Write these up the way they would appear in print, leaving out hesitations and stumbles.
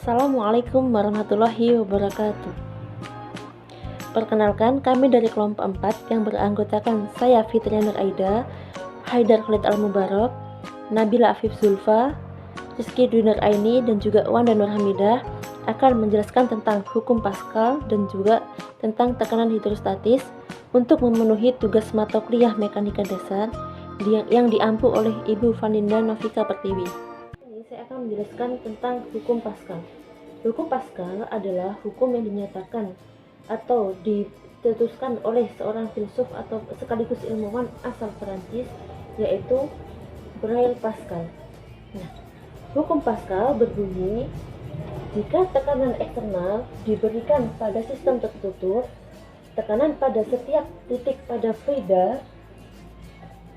Assalamualaikum warahmatullahi wabarakatuh. Perkenalkan, kami dari kelompok 4 yang beranggotakan saya Fitria Nur Aida, Haidar Khalid Al-Mubarak, Nabila Afif Zulfa, Rizky Dwi Nur Aini, dan juga Wanda Nur Hamidah akan menjelaskan tentang hukum Pascal dan juga tentang tekanan hidrostatis untuk memenuhi tugas mata kuliah mekanika dasar yang diampu oleh Ibu Vaninda Novika Pertiwi. Saya akan menjelaskan tentang hukum Pascal. Hukum Pascal adalah hukum yang dinyatakan atau dicetuskan oleh seorang filsuf atau sekaligus ilmuwan asal Perancis, yaitu Blaise Pascal. Nah, hukum Pascal berbunyi, jika tekanan eksternal diberikan pada sistem tertutup, tekanan pada setiap titik pada fluida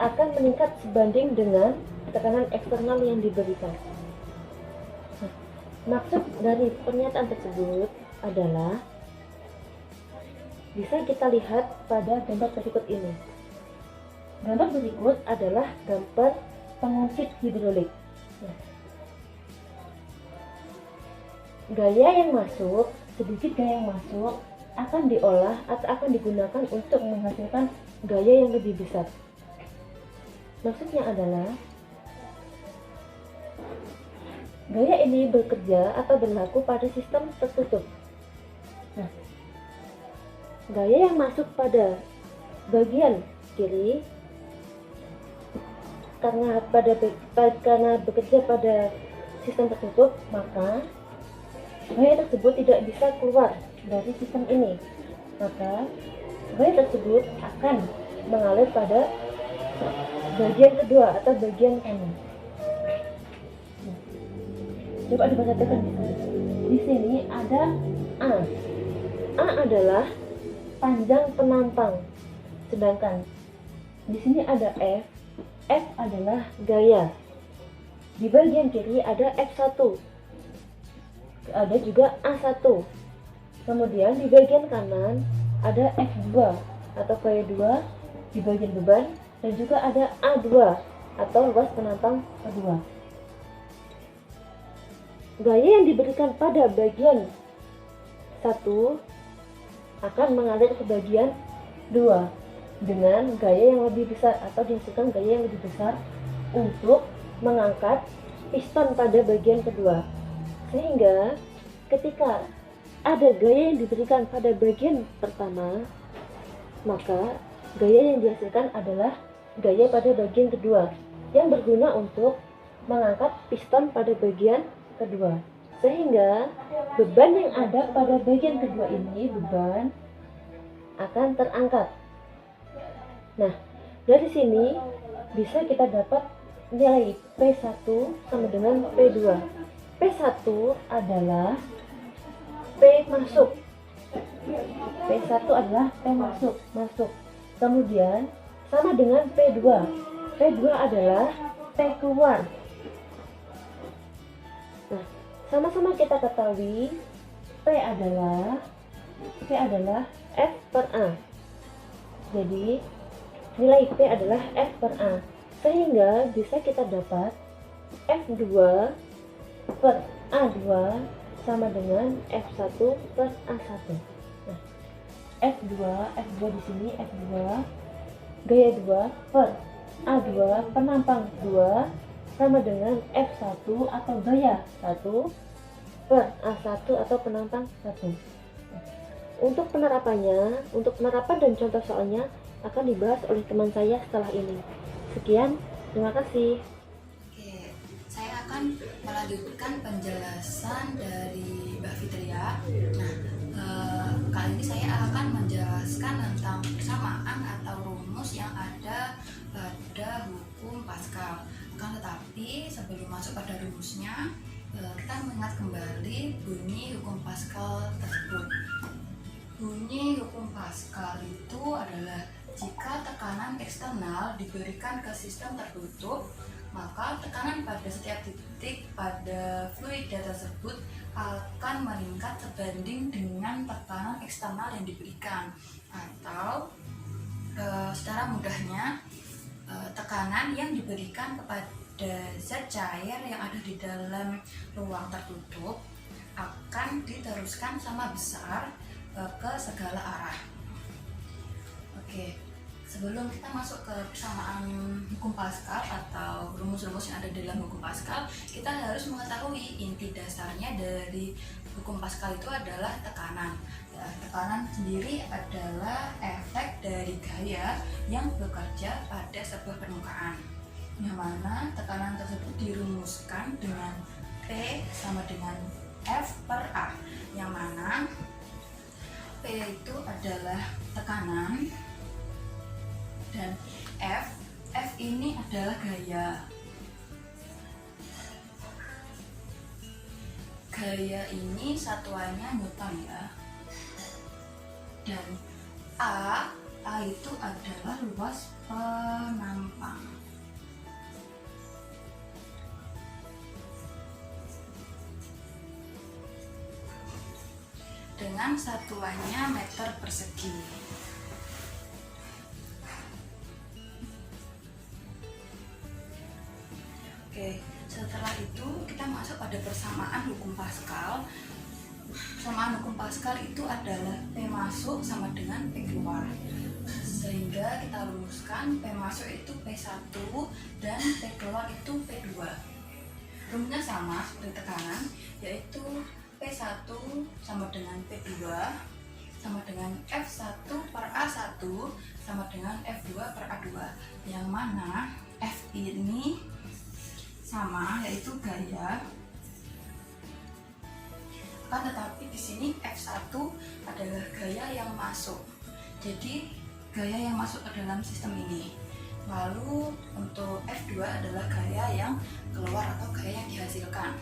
akan meningkat sebanding dengan tekanan eksternal yang diberikan. Maksud dari pernyataan tersebut adalah bisa kita lihat pada gambar berikut ini. Gambar berikut adalah gambar penguncit hidrolik. Nah, gaya yang masuk, sedikit gaya yang masuk akan diolah atau akan digunakan untuk menghasilkan gaya yang lebih besar. Maksudnya adalah gaya ini bekerja atau berlaku pada sistem tertutup. Nah, gaya yang masuk pada bagian kiri karena bekerja pada sistem tertutup, maka gaya tersebut tidak bisa keluar dari sistem ini. Maka gaya tersebut akan mengalir pada bagian kedua atau bagian kanan. Coba diperhatikan di sini. Di sini ada A. A adalah panjang penampang. Sedangkan di sini ada F. F adalah gaya. Di bagian kiri ada F1. Ada juga A1. Kemudian di bagian kanan ada F2 atau gaya 2 di bagian beban, dan juga ada A2 atau luas penantang kedua. Gaya yang diberikan pada bagian 1 akan mengalir ke bagian 2 dengan gaya yang lebih besar atau dihasilkan gaya yang lebih besar untuk mengangkat piston pada bagian kedua. Sehingga ketika ada gaya yang diberikan pada bagian pertama, maka gaya yang dihasilkan adalah gaya pada bagian kedua yang berguna untuk mengangkat piston pada bagian kedua, sehingga beban yang ada pada bagian kedua ini, beban akan terangkat. Nah, dari sini bisa kita dapat nilai P1 sama dengan P2. P1 adalah P masuk. P1 adalah P masuk. Kemudian sama dengan P2. P2 adalah P keluar. Nah, sama-sama kita ketahui P adalah F per A. Jadi nilai P adalah F per A, sehingga bisa kita dapat F2 per A2 sama dengan F1 per A1. Nah, F2 di sini F2 gaya 2 per A2 penampang 2 sama dengan F1 atau gaya 1 per A1 atau penampang 1. Untuk penerapan dan contoh soalnya akan dibahas oleh teman saya setelah ini. Sekian, terima kasih. Oke, saya akan melanjutkan penjelasan dari Mbak Fitria. Nah, kali ini saya akan menjelaskan tentang persamaan atau rumus yang ada pada hukum Pascal. Akan tetapi sebelum masuk pada rumusnya, kita mengingat kembali bunyi hukum Pascal tersebut. Bunyi hukum Pascal itu adalah jika tekanan eksternal diberikan ke sistem tertutup, maka tekanan pada setiap titik pada fluida tersebut akan meningkat sebanding dengan tekanan eksternal yang diberikan. Atau secara mudahnya, tekanan yang diberikan kepada zat cair yang ada di dalam ruang tertutup akan diteruskan sama besar ke segala arah. Oke, sebelum kita masuk ke persamaan hukum Pascal atau rumus-rumus yang ada dalam hukum Pascal, kita harus mengetahui inti dasarnya dari hukum Pascal itu adalah tekanan. Nah, tekanan sendiri adalah efek dari gaya yang bekerja pada sebuah permukaan, yang mana tekanan tersebut dirumuskan dengan P sama dengan F per A, yang mana P itu adalah tekanan dan F ini adalah gaya. Gaya ini satuannya Newton ya. Dan A itu adalah luas penampang. Dengan satuannya meter persegi. Oke, setelah itu kita masuk pada persamaan hukum Pascal. Persamaan hukum Pascal itu adalah P masuk sama dengan P keluar. Sehingga kita rumuskan P masuk itu P1 dan P keluar itu P2. Rumusnya sama seperti tekanan, yaitu P1 sama dengan P2 sama dengan F1 per A1 sama dengan F2 per A2, yang mana F ini sama yaitu gaya, akan tetapi di sini F1 adalah gaya yang masuk, jadi gaya yang masuk ke dalam sistem ini. Lalu untuk F2 adalah gaya yang keluar atau gaya yang dihasilkan.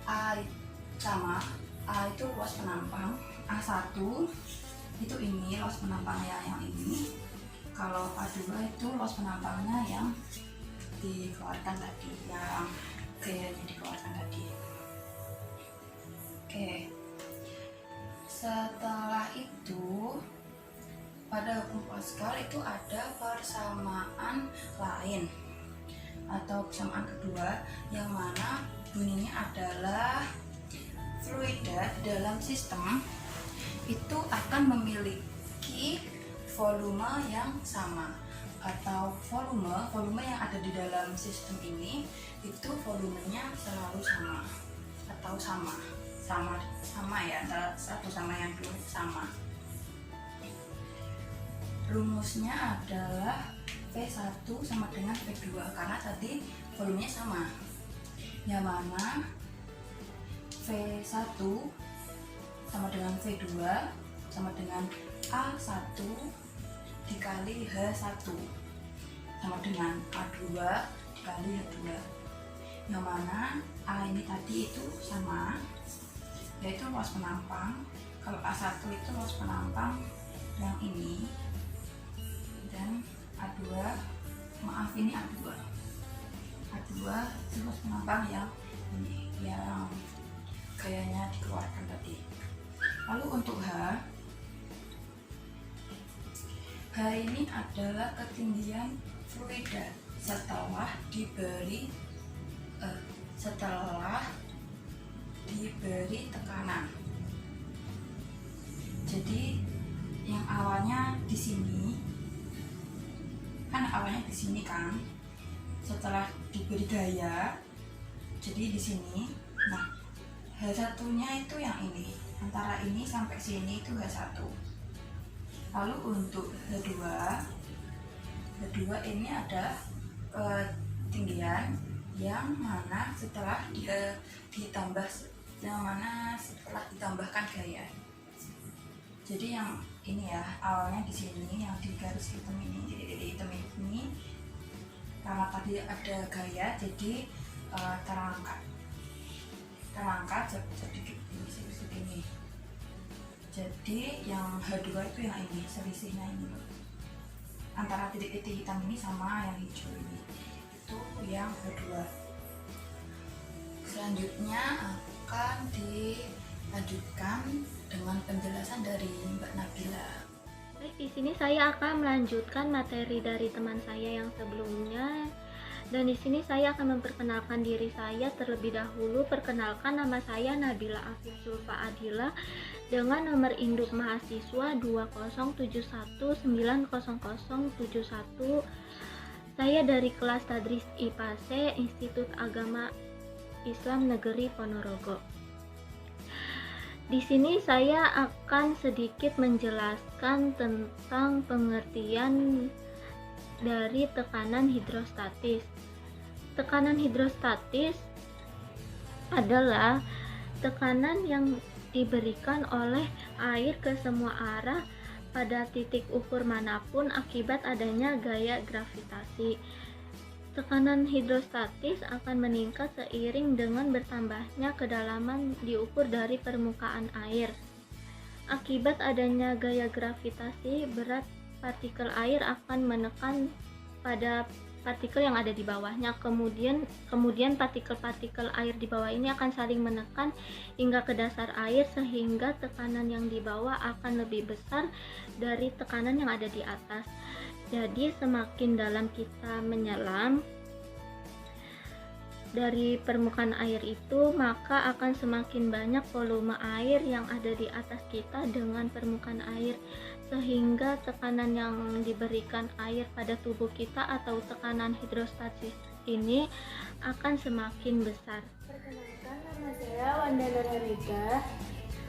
A sama, A itu luas penampang, A1 itu ini luas penampangnya yang ini, kalau A2 itu luas penampangnya yang dikeluarkan tadi, yang gayanya dikeluarkan tadi. Oke, setelah itu pada hukum Pascal itu ada persamaan lain atau persamaan kedua, yang mana bunyinya adalah fluida dalam sistem itu akan memiliki volume yang sama, atau volume yang ada di dalam sistem ini itu volumenya selalu sama atau sama ya, antara satu sama yang dua sama. Rumusnya adalah P1 sama dengan P2 karena tadi volumenya sama, yang mana V1 sama dengan V2 sama dengan A1 dikali H1 sama dengan A2 dikali H2, yang mana A ini tadi itu sama yaitu luas penampang, kalau A1 itu luas penampang yang ini, dan A2 ini A2 itu luas penampang yang ini, yang gayanya dikeluarkan tadi. Lalu untuk H ini adalah ketinggian fluida setelah diberi tekanan. Jadi yang awalnya di sini kan, setelah diberi gaya jadi di sini. Nah, H1-nya itu yang ini, antara ini sampai sini itu H1. Lalu untuk H2 ini ada ketinggian yang mana setelah ditambahkan gaya. Jadi yang ini ya, awalnya di sini yang di garis hitam ini, titik hitam ini, karena tadi ada gaya jadi terangkat sedikit ini. Jadi yang H2 itu yang ini, selisihnya ini loh, antara titik-titik hitam ini sama yang hijau ini, itu yang H2. Selanjutnya akan dilanjutkan dengan penjelasan dari Mbak Nabila. Baik, di sini saya akan melanjutkan materi dari teman saya yang sebelumnya, Dan di sini saya akan memperkenalkan diri saya terlebih dahulu. Perkenalkan, nama saya Nabila Afif Zulfa Adila dengan nomor induk mahasiswa 207190071. Saya dari kelas Tadris IPA C, Institut Agama Islam Negeri Ponorogo. Di sini saya akan sedikit menjelaskan tentang pengertian dari tekanan hidrostatis. Tekanan hidrostatis adalah tekanan yang diberikan oleh air ke semua arah pada titik ukur manapun akibat adanya gaya gravitasi. Tekanan hidrostatis akan meningkat seiring dengan bertambahnya kedalaman diukur dari permukaan air. Akibat adanya gaya gravitasi, berat partikel air akan menekan pada partikel yang ada di bawahnya. Kemudian partikel-partikel air di bawah ini akan saling menekan hingga ke dasar air, sehingga tekanan yang di bawah akan lebih besar dari tekanan yang ada di atas. Jadi semakin dalam kita menyelam dari permukaan air itu, maka akan semakin banyak volume air yang ada di atas kita dengan permukaan air, sehingga tekanan yang diberikan air pada tubuh kita atau tekanan hidrostatis ini akan semakin besar. Perkenalkan, nama saya Wanda Nurharida,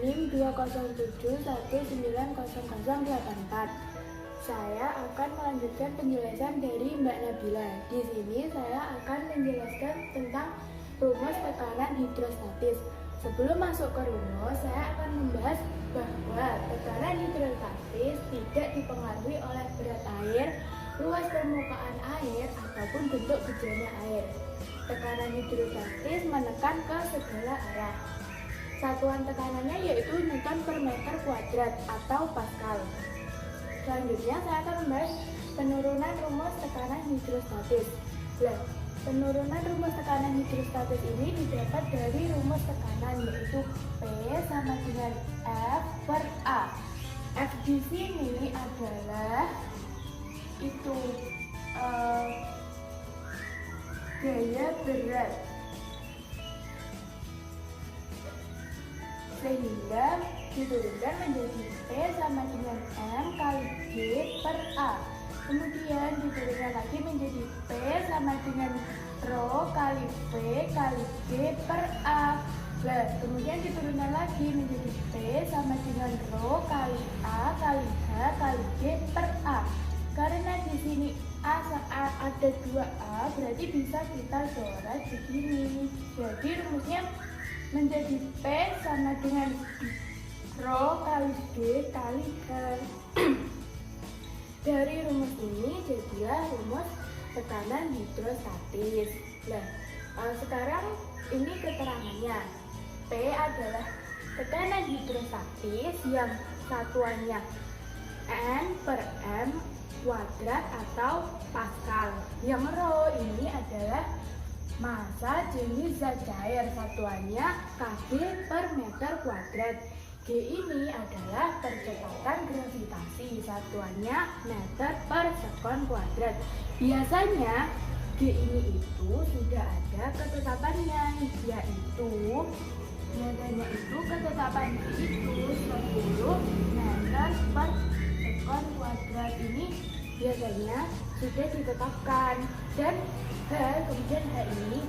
NIM 207190084. Saya akan melanjutkan penjelasan dari Mbak Nabila. Di sini saya akan menjelaskan tentang rumus tekanan hidrostatis. Sebelum masuk ke rumus, saya akan membahas bahwa tekanan hidrostatis tidak dipengaruhi oleh berat air, luas permukaan air, ataupun bentuk bejana air. Tekanan hidrostatis menekan ke segala arah. Satuan tekanannya yaitu Newton per meter kuadrat atau Pascal. Selanjutnya saya akan membahas penurunan rumus tekanan hidrostatis. Penurunan rumus tekanan hidrostatis ini didapat dari rumus tekanan, yaitu P sama dengan F per A. F di sini adalah itu gaya berat, sehingga diturunkan menjadi P sama dengan M kali G per A. Kemudian diturunkan lagi menjadi P sama dengan Rho kali V kali G per A. Kemudian diturunkan lagi menjadi P sama dengan Rho kali A kali H kali G per A. Karena di sini ada 2A, berarti bisa kita coret begini. Jadi rumusnya menjadi P sama dengan Rho kali G kali H. Dari rumus ini jadilah rumus tekanan hidrostatis. Sekarang ini keterangannya. P adalah tekanan hidrostatis yang satuannya N per M kuadrat atau Pascal. Yang Rho ini adalah massa jenis zat cair, satuannya Kg per meter kuadrat. G ini adalah percepatan gravitasi, satuannya meter per sekon kuadrat. Biasanya G ini itu sudah ada ketetapannya, yaitu biasanya itu ketetapan G itu 10 meter per sekon kuadrat. Ini biasanya sudah ditetapkan. Dan H, kemudian H ini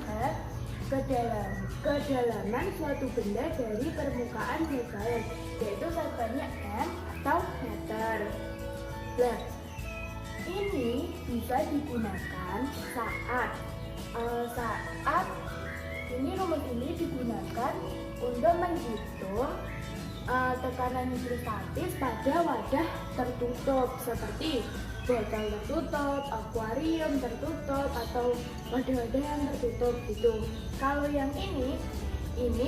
kedalaman suatu benda dari permukaan zat cair, yaitu satuannya M atau meter. Ini bisa digunakan saat rumus ini digunakan untuk menghitung tekanan hidrostatis pada wadah tertutup seperti botol tertutup, akuarium tertutup, atau wadah-wadah yang tertutup gitu. Kalau yang ini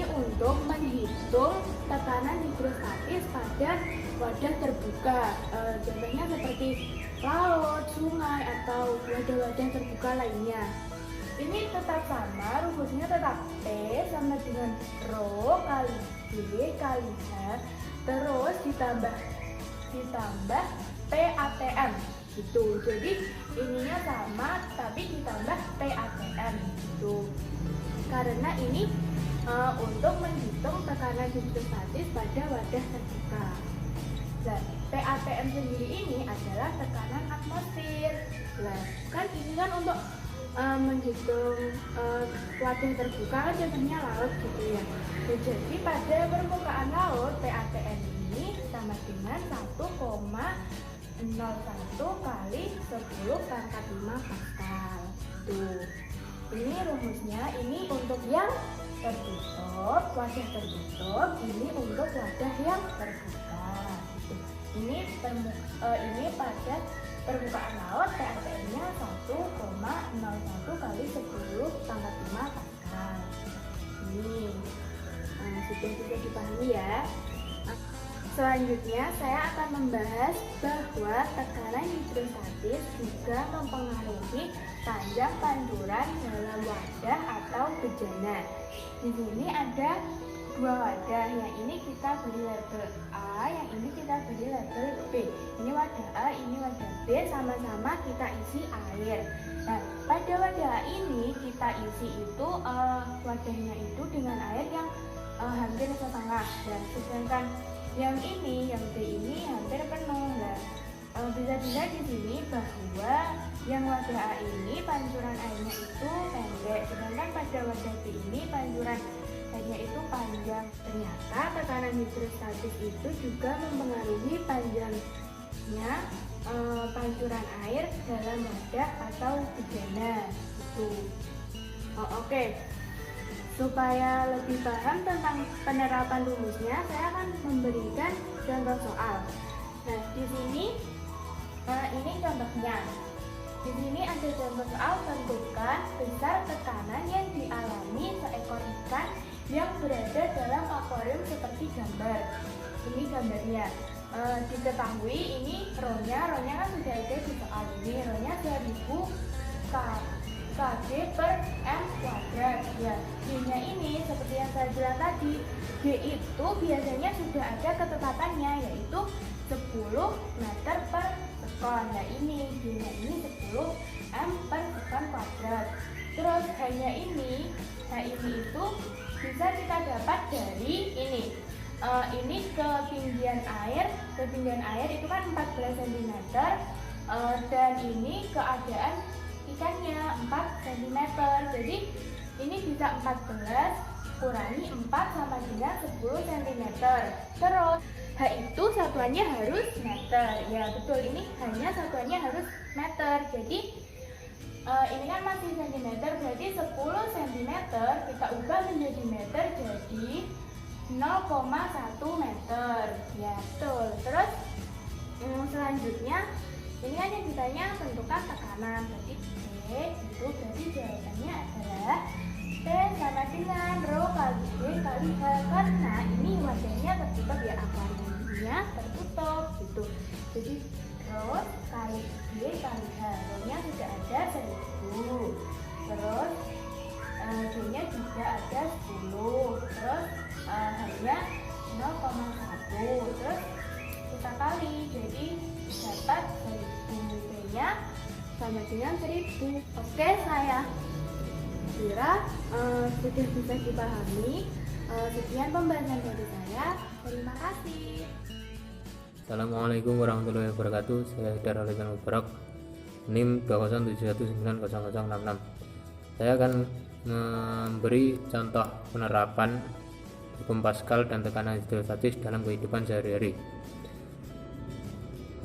untuk menghitung tekanan hidrostatis pada wadah terbuka, contohnya seperti laut, sungai, atau wadah-wadah terbuka lainnya. Ini tetap sama, rumusnya tetap P sama dengan Rho kali G kali H, terus ditambah PATM gitu. Jadi ininya sama tapi ditambah PATM. karena ini untuk menghitung tekanan hidrostatis pada wadah terbuka. Nah, PATM sendiri ini adalah tekanan atmosfer. Nah, kan ini kan untuk menghitung wadah terbuka kan contohnya laut gitu ya. Nah, jadi pada permukaan laut PATM ini sama dengan 1,01 kali 10 pangkat 5 Pascal. Tuh. Ini rumusnya, ini untuk yang tertutup, wadah tertutup, ini untuk wadah yang terbuka. Gitu. Ini pada permukaan laut PATM-nya 1,01 kali 10 pangkat 5 Pascal. Ini sudah bisa dipahami ya. Selanjutnya saya akan membahas bahwa tekanan hidrostatis juga mempengaruhi panjang pantulan dalam wadah atau bejana. Di sini ada dua wadah, yang ini kita beri label A, yang ini kita beri label B. Ini wadah A, ini wadah B, sama-sama kita isi air. Nah, pada wadah A ini kita isi itu wadahnya itu dengan air yang hampir setengah. Dan sedangkan yang ini, yang B ini hampir penuh. Nah, bisa dilihat di sini bahwa yang wadah A ini pancuran airnya itu pendek, sedangkan pada wadah B ini pancuran airnya itu panjang. Ternyata tekanan hidrostatis itu juga mempengaruhi panjangnya pancuran air dalam wadah atau bejana. Itu. Oke. Supaya lebih paham tentang penerapan rumusnya, saya akan memberikan contoh soal. Nah, di sini ini contohnya. Di sini ada contoh soal, tentukan besar tekanan yang dialami seekor ikan yang berada dalam akuarium seperti gambar. Ini gambarnya. Diketahui ini rho-nya kan sudah ada di soal ini. Rho-nya 1000 kg per m kuadrat. Ya, G-nya ini seperti yang saya bilang tadi, G itu biasanya sudah ada ketetapannya, yaitu 10 meter per sekon. Nah, ini G-nya ini 10 m per sekon kuadrat. Terus H-nya ini, itu bisa kita dapat dari ini. Ini ketinggian air itu kan 14 cm, dan ini keadaan ikannya 4 cm. Jadi ini bisa 14 kurangi 4 sama dengan 10 cm. Terus H itu satuannya harus meter. Ya betul, ini hanya satuannya harus meter. Jadi ini kan masih cm, berarti 10 cm kita ubah menjadi meter, jadi 0,1 meter. Ya betul. Terus selanjutnya ini kan yang ditanya tentukan tekanan, berarti T itu berarti jawabannya adalah T sama dengan rho kali G kali H, karena ini wadahnya tertutup ya, akuariumnya tertutup gitu. Jadi rho kali G kali H, rho-nya sudah ada 1000, terus G-nya juga ada 10, terus H-nya 0,1, terus kita kali, jadi dapat 1000. B-nya sama dengan 1000. Oke, saya kira sudah bisa dipahami. Sekian pembahasan dari saya. Terima kasih. Assalamualaikum warahmatullahi wabarakatuh. Saya Hidar Alisan Mubarak, NIM 207190066. Saya akan memberi contoh penerapan hukum Pascal dan tekanan hidrostatis dalam kehidupan sehari-hari.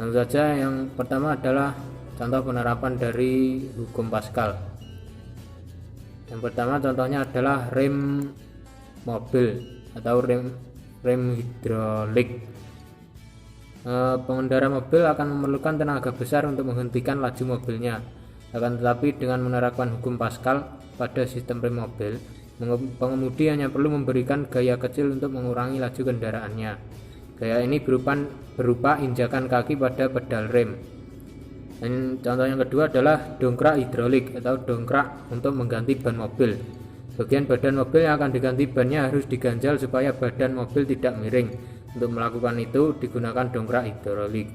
Tentu saja yang pertama adalah contoh penerapan dari hukum Pascal. Yang pertama contohnya adalah rem mobil atau rem hidrolik. Pengendara mobil akan memerlukan tenaga besar untuk menghentikan laju mobilnya. Akan tetapi dengan menerapkan hukum Pascal pada sistem rem mobil, pengemudi hanya perlu memberikan gaya kecil untuk mengurangi laju kendaraannya. Gaya ini berupa injakan kaki pada pedal rem. Dan contoh yang kedua adalah dongkrak hidrolik atau dongkrak untuk mengganti ban mobil. Bagian badan mobil yang akan diganti bannya harus diganjal supaya badan mobil tidak miring. Untuk melakukan itu digunakan dongkrak hidrolik.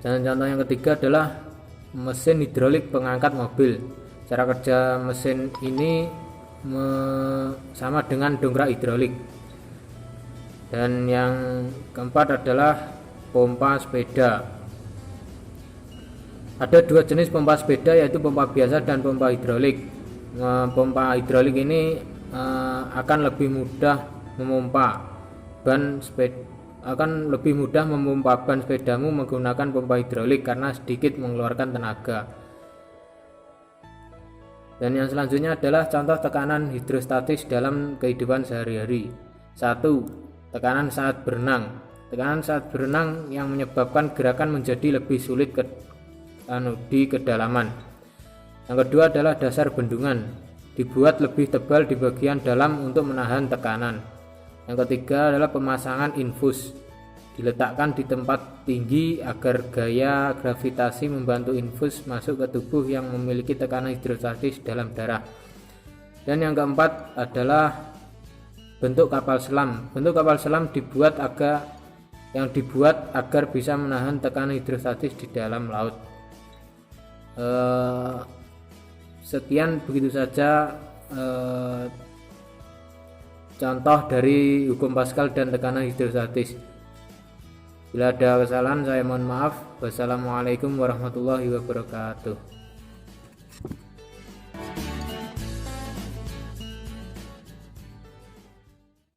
Dan contoh yang ketiga adalah mesin hidrolik pengangkat mobil. Cara kerja mesin ini sama dengan dongkrak hidrolik. Dan yang keempat adalah pompa sepeda. Ada dua jenis pompa sepeda, yaitu pompa biasa dan pompa hidrolik. Pompa hidrolik ini akan lebih mudah memompa ban sepedamu menggunakan pompa hidrolik karena sedikit mengeluarkan tenaga. Dan yang selanjutnya adalah contoh tekanan hidrostatis dalam kehidupan sehari-hari. 1. Tekanan saat berenang. Tekanan saat berenang yang menyebabkan gerakan menjadi lebih sulit di kedalaman. Yang kedua adalah dasar bendungan, dibuat lebih tebal di bagian dalam untuk menahan tekanan. Yang ketiga adalah pemasangan infus, diletakkan di tempat tinggi agar gaya gravitasi membantu infus masuk ke tubuh yang memiliki tekanan hidrostatis dalam darah. Dan yang keempat adalah bentuk kapal selam. Bentuk kapal selam dibuat agar bisa menahan tekanan hidrostatis di dalam laut. Sekian begitu saja contoh dari hukum Pascal dan tekanan hidrostatis. Bila ada kesalahan saya mohon maaf. Wassalamualaikum warahmatullahi wabarakatuh.